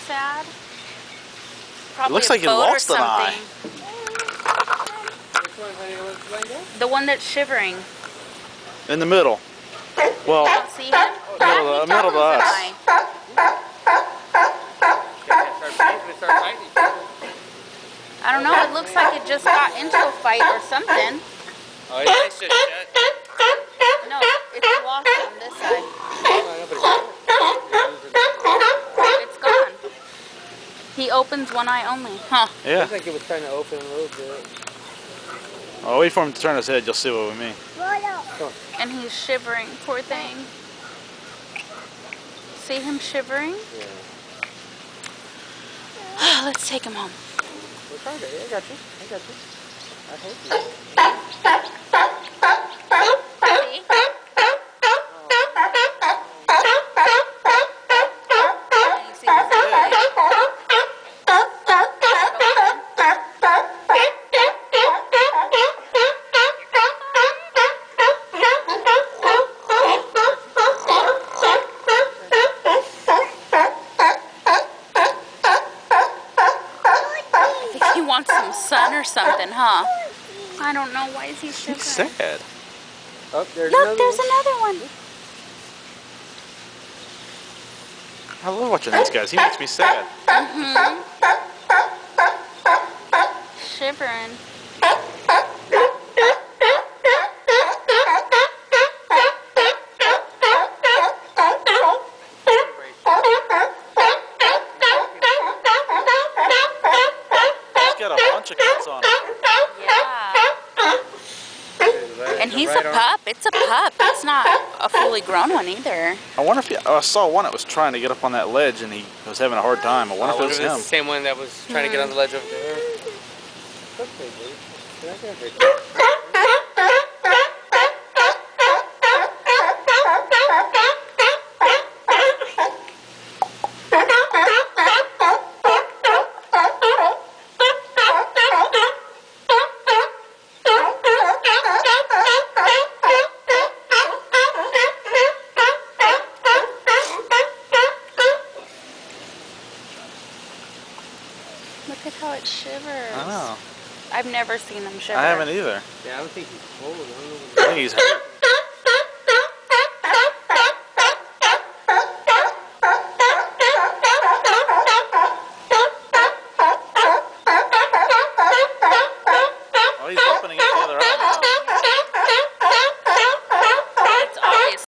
sad. It Probably looks a like he boat or lost an eye. something. Which one, honey? What's laying down? The one that's shivering. In the middle. Well, You don't see him? middle of us. Eye. Start fighting. I don't know. It looks like it just got into a fight or something. Oh, it's just shut. No, it's lost on this side. It's gone. He opens one eye only. Huh. Yeah. Looks like it was trying to open a little bit. I'll wait for him to turn his head. You'll see what we mean. And he's shivering. Poor thing. See him shivering? Yeah. Let's take him home. We're trying to. I got you. I hope you. See? And you see his He wants some sun or something, huh? I don't know. Why is he shivering? He's sad. Oh, there's Look, another there's one. another one. I love watching these guys. He makes me sad. Shivering. He's got a bunch of cuts on him. Yeah. And he's a pup. It's a pup. It's not a fully grown one either. I wonder if I saw one that was trying to get up on that ledge and he was having a hard time. I wonder if it was the him. same one that was trying to get on the ledge over there. Okay, dude. Yeah, I got it. Look at how it shivers. I know. I've never seen him shiver. I haven't either. Yeah, I don't think he's cold. I don't know. I think he's hurt.